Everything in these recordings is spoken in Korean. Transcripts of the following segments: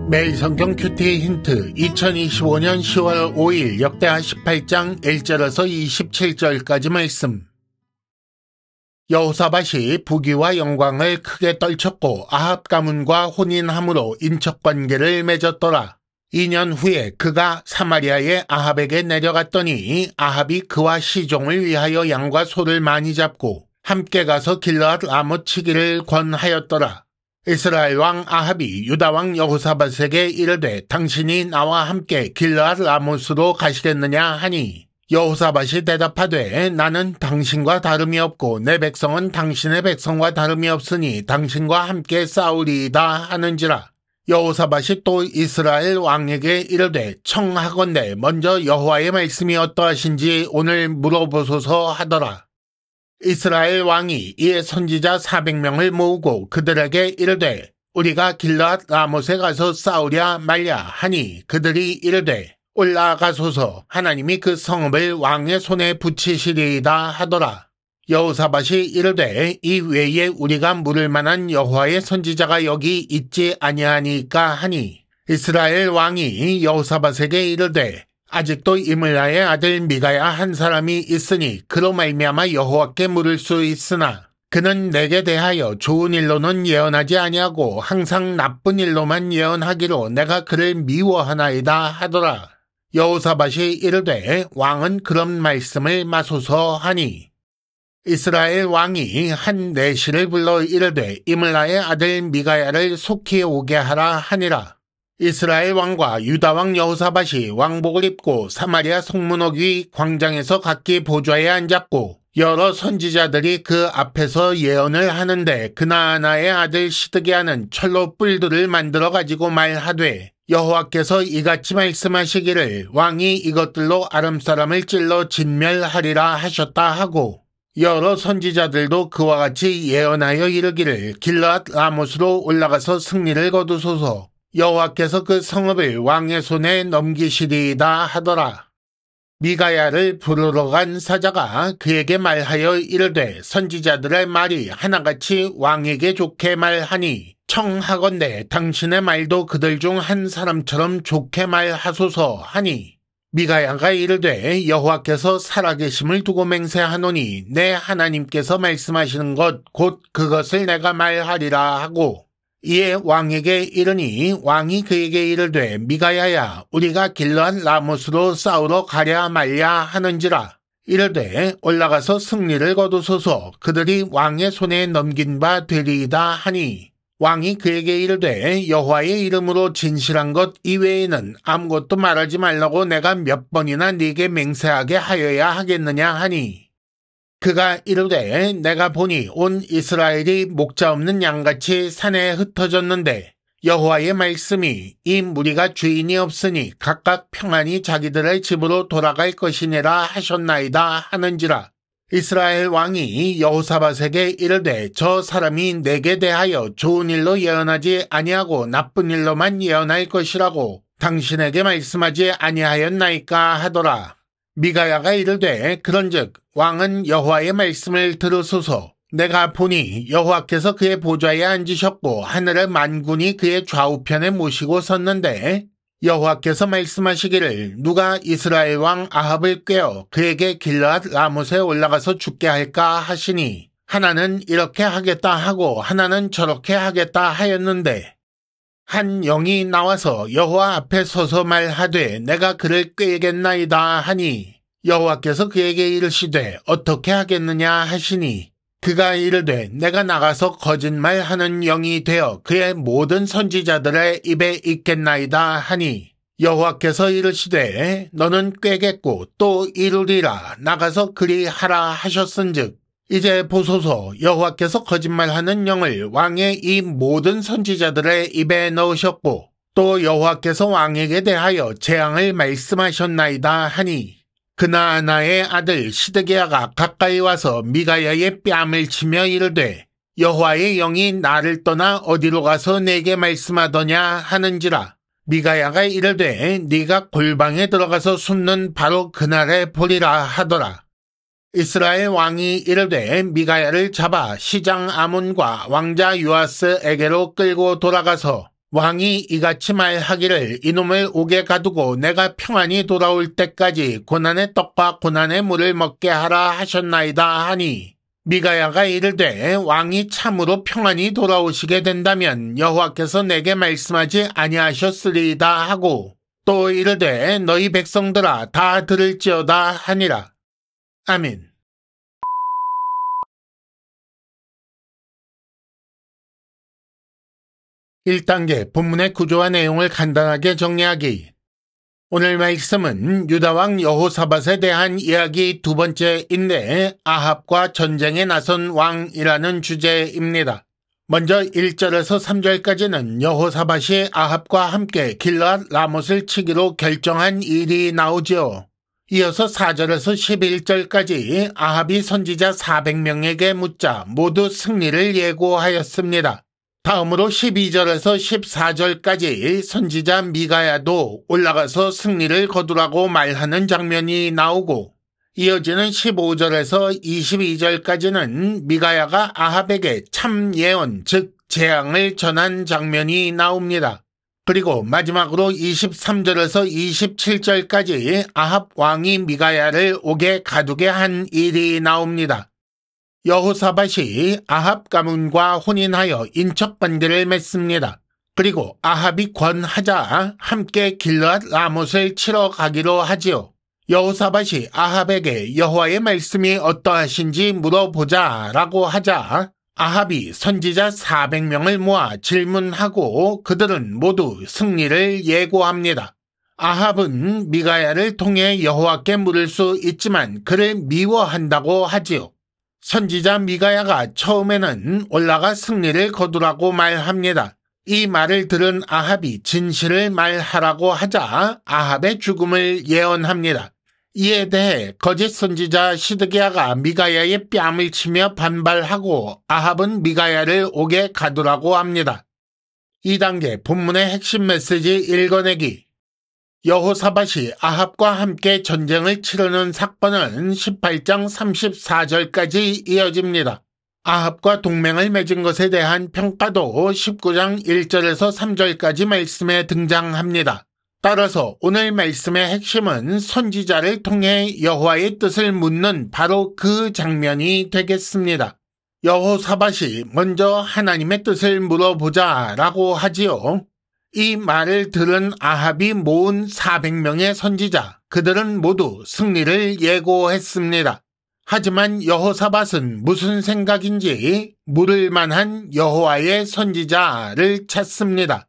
매일 성경 큐티 힌트 2025년 10월 5일 역대하 18장 1절에서 27절까지 말씀. 여호사밧이 부귀와 영광을 크게 떨쳤고 아합 가문과 혼인함으로 인척관계를 맺었더라. 2년 후에 그가 사마리아의 아합에게 내려갔더니 아합이 그와 시종을 위하여 양과 소를 많이 잡고 함께 가서 길르앗 라못 치기를 권하였더라. 이스라엘 왕 아합이 유다 왕 여호사밧에게 이르되 당신이 나와 함께 길르앗 라못으로 가시겠느냐 하니 여호사밧이 대답하되 나는 당신과 다름이 없고 내 백성은 당신의 백성과 다름이 없으니 당신과 함께 싸우리이다 하는지라. 여호사밧이 또 이스라엘 왕에게 이르되 청하건대 먼저 여호와의 말씀이 어떠하신지 오늘 물어보소서 하더라. 이스라엘 왕이 이에 선지자 400명을 모으고 그들에게 이르되 우리가 길르앗 라못에 가서 싸우랴 말랴 하니 그들이 이르되 올라가소서 하나님이 그 성읍을 왕의 손에 붙이시리이다 하더라. 여호사밧이 이르되 이 외에 우리가 물을 만한 여호와의 선지자가 여기 있지 아니하니까 하니 이스라엘 왕이 여호사밧에게 이르되 아직도 이물라의 아들 미가야 한 사람이 있으니 그로 말미암아 여호와께 물을 수 있으나 그는 내게 대하여 좋은 일로는 예언하지 아니하고 항상 나쁜 일로만 예언하기로 내가 그를 미워하나이다 하더라. 여호사밧이 이르되 왕은 그런 말씀을 마소서 하니 이스라엘 왕이 한 내시를 불러 이르되 이물라의 아들 미가야를 속히 오게 하라 하니라. 이스라엘 왕과 유다 왕 여호사밧이 왕복을 입고 사마리아 성문호 위 광장에서 각기 보좌에 앉았고 여러 선지자들이 그 앞에서 예언을 하는데 그나아나의 아들 시드기야는 철로 뿔들을 만들어 가지고 말하되 여호와께서 이같이 말씀하시기를 왕이 이것들로 아람 사람을 찔러 진멸하리라 하셨다 하고 여러 선지자들도 그와 같이 예언하여 이르기를 길르앗 라못으로 올라가서 승리를 거두소서 여호와께서 그 성읍을 왕의 손에 넘기시리이다 하더라. 미가야를 부르러 간 사자가 그에게 말하여 이르되 선지자들의 말이 하나같이 왕에게 좋게 말하니 청하건대 당신의 말도 그들 중 한 사람처럼 좋게 말하소서 하니 미가야가 이르되 여호와께서 살아계심을 두고 맹세하노니 내 하나님께서 말씀하시는 것 곧 그것을 내가 말하리라 하고 이에 왕에게 이르니 왕이 그에게 이르되 미가야야 우리가 길르앗 라못으로 싸우러 가랴 말랴 하는지라. 이르되 올라가서 승리를 거두소서 그들이 왕의 손에 넘긴 바 되리이다 하니 왕이 그에게 이르되 여호와의 이름으로 진실한 것 이외에는 아무것도 말하지 말라고 내가 몇 번이나 네게 맹세하게 하여야 하겠느냐 하니 그가 이르되 내가 보니 온 이스라엘이 목자 없는 양같이 산에 흩어졌는데 여호와의 말씀이 이 무리가 주인이 없으니 각각 평안히 자기들의 집으로 돌아갈 것이니라 하셨나이다 하는지라. 이스라엘 왕이 여호사밧에게 이르되 저 사람이 내게 대하여 좋은 일로 예언하지 아니하고 나쁜 일로만 예언할 것이라고 당신에게 말씀하지 아니하였나이까 하더라. 미가야가 이르되 그런즉 왕은 여호와의 말씀을 들으소서 내가 보니 여호와께서 그의 보좌에 앉으셨고 하늘의 만군이 그의 좌우편에 모시고 섰는데 여호와께서 말씀하시기를 누가 이스라엘 왕 아합을 꾀어 그에게 길르앗 라못에 올라가서 죽게 할까 하시니 하나는 이렇게 하겠다 하고 하나는 저렇게 하겠다 하였는데 한 영이 나와서 여호와 앞에 서서 말하되 내가 그를 꾀겠나이다 하니 여호와께서 그에게 이르시되 어떻게 하겠느냐 하시니 그가 이르되 내가 나가서 거짓말하는 영이 되어 그의 모든 선지자들의 입에 있겠나이다 하니 여호와께서 이르시되 너는 꾀겠고 또 이루리라 나가서 그리하라 하셨은즉 이제 보소서 여호와께서 거짓말하는 영을 왕의 이 모든 선지자들의 입에 넣으셨고 또 여호와께서 왕에게 대하여 재앙을 말씀하셨나이다 하니 그나아나의 아들 시드기야가 가까이 와서 미가야의 뺨을 치며 이르되 여호와의 영이 나를 떠나 어디로 가서 내게 말씀하더냐 하는지라. 미가야가 이르되 네가 골방에 들어가서 숨는 바로 그날에 보리라 하더라. 이스라엘 왕이 이르되 미가야를 잡아 시장 아몬과 왕자 요아스에게로 끌고 돌아가서 왕이 이같이 말하기를 이놈을 옥에 가두고 내가 평안히 돌아올 때까지 고난의 떡과 고난의 물을 먹게 하라 하셨나이다 하니 미가야가 이르되 왕이 참으로 평안히 돌아오시게 된다면 여호와께서 내게 말씀하지 아니하셨으리이다 하고 또 이르되 너희 백성들아 다 들을지어다 하니라. 아멘. 1단계 본문의 구조와 내용을 간단하게 정리하기. 오늘 말씀은 유다왕 여호사밧에 대한 이야기 두 번째인데 아합과 전쟁에 나선 왕이라는 주제입니다. 먼저 1절에서 3절까지는 여호사밧이 아합과 함께 길르앗 라못을 치기로 결정한 일이 나오지요. 이어서 4절에서 11절까지 아합이 선지자 400명에게 묻자 모두 승리를 예고하였습니다. 다음으로 12절에서 14절까지 선지자 미가야도 올라가서 승리를 거두라고 말하는 장면이 나오고 이어지는 15절에서 22절까지는 미가야가 아합에게 참 예언, 즉 재앙을 전한 장면이 나옵니다. 그리고 마지막으로 23절에서 27절까지 아합 왕이 미가야를 옥에 가두게 한 일이 나옵니다. 여호사밧이 아합 가문과 혼인하여 인척관계를 맺습니다. 그리고 아합이 권하자 함께 길르앗 라못을 치러 가기로 하지요. 여호사밧이 아합에게 여호와의 말씀이 어떠하신지 물어보자 라고 하자 아합이 선지자 400명을 모아 질문하고 그들은 모두 승리를 예고합니다. 아합은 미가야를 통해 여호와께 물을 수 있지만 그를 미워한다고 하지요. 선지자 미가야가 처음에는 올라가 승리를 거두라고 말합니다. 이 말을 들은 아합이 진실을 말하라고 하자 아합의 죽음을 예언합니다. 이에 대해 거짓 선지자 시드기야가 미가야의 뺨을 치며 반발하고 아합은 미가야를 옥에 가두라고 합니다. 2단계 본문의 핵심 메시지 읽어내기. 여호사밧이 아합과 함께 전쟁을 치르는 사건은 18장 34절까지 이어집니다. 아합과 동맹을 맺은 것에 대한 평가도 19장 1절에서 3절까지 말씀에 등장합니다. 따라서 오늘 말씀의 핵심은 선지자를 통해 여호와의 뜻을 묻는 바로 그 장면이 되겠습니다. 여호사밧이 먼저 하나님의 뜻을 물어보자라고 하지요. 이 말을 들은 아합이 모은 400명의 선지자, 그들은 모두 승리를 예고했습니다. 하지만 여호사밧은 무슨 생각인지 물을 만한 여호와의 선지자를 찾습니다.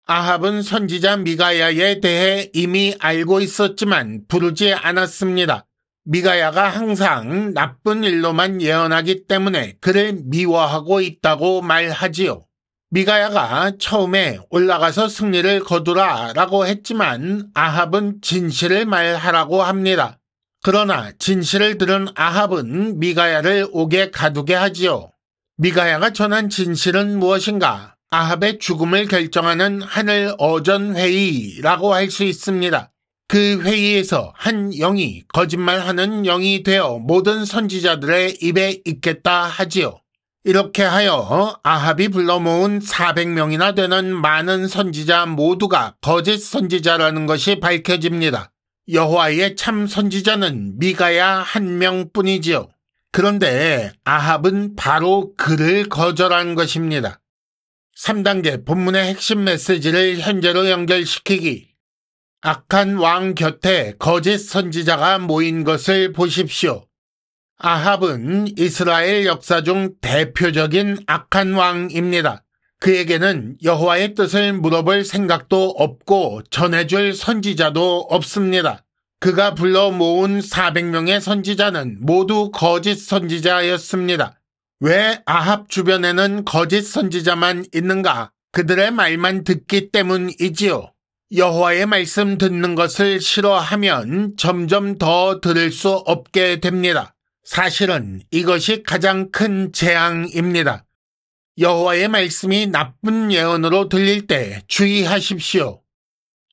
아합은 선지자 미가야에 대해 이미 알고 있었지만 부르지 않았습니다. 미가야가 항상 나쁜 일로만 예언하기 때문에 그를 미워하고 있다고 말하지요. 미가야가 처음에 올라가서 승리를 거두라 라고 했지만 아합은 진실을 말하라고 합니다. 그러나 진실을 들은 아합은 미가야를 옥에 가두게 하지요. 미가야가 전한 진실은 무엇인가? 아합의 죽음을 결정하는 하늘 어전 회의라고 할 수 있습니다. 그 회의에서 한 영이 거짓말하는 영이 되어 모든 선지자들의 입에 있겠다 하지요. 이렇게 하여 아합이 불러 모은 400명이나 되는 많은 선지자 모두가 거짓 선지자라는 것이 밝혀집니다. 여호와의 참 선지자는 미가야 한 명뿐이지요. 그런데 아합은 바로 그를 거절한 것입니다. 3단계 본문의 핵심 메시지를 현재로 연결시키기. 악한 왕 곁에 거짓 선지자가 모인 것을 보십시오. 아합은 이스라엘 역사 중 대표적인 악한 왕입니다. 그에게는 여호와의 뜻을 물어볼 생각도 없고 전해줄 선지자도 없습니다. 그가 불러 모은 400명의 선지자는 모두 거짓 선지자였습니다. 왜 아합 주변에는 거짓 선지자만 있는가? 그들의 말만 듣기 때문이지요. 여호와의 말씀 듣는 것을 싫어하면 점점 더 들을 수 없게 됩니다. 사실은 이것이 가장 큰 재앙입니다. 여호와의 말씀이 나쁜 예언으로 들릴 때 주의하십시오.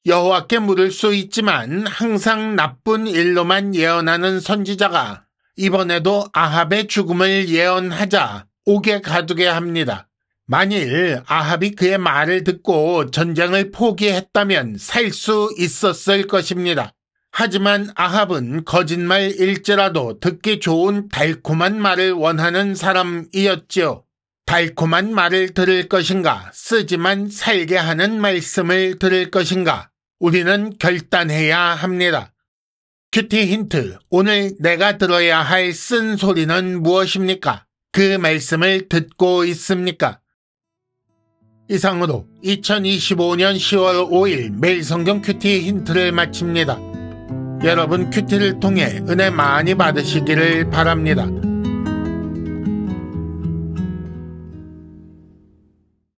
여호와께 물을 수 있지만 항상 나쁜 일로만 예언하는 선지자가 이번에도 아합의 죽음을 예언하자 옥에 가두게 합니다. 만일 아합이 그의 말을 듣고 전쟁을 포기했다면 살 수 있었을 것입니다. 하지만 아합은 거짓말일지라도 듣기 좋은 달콤한 말을 원하는 사람이었지요. 달콤한 말을 들을 것인가, 쓰지만 살게 하는 말씀을 들을 것인가, 우리는 결단해야 합니다. 큐티 힌트, 오늘 내가 들어야 할 쓴소리는 무엇입니까? 그 말씀을 듣고 있습니까? 이상으로 2025년 10월 5일 매일 성경 큐티 힌트를 마칩니다. 여러분 큐티를 통해 은혜 많이 받으시기를 바랍니다.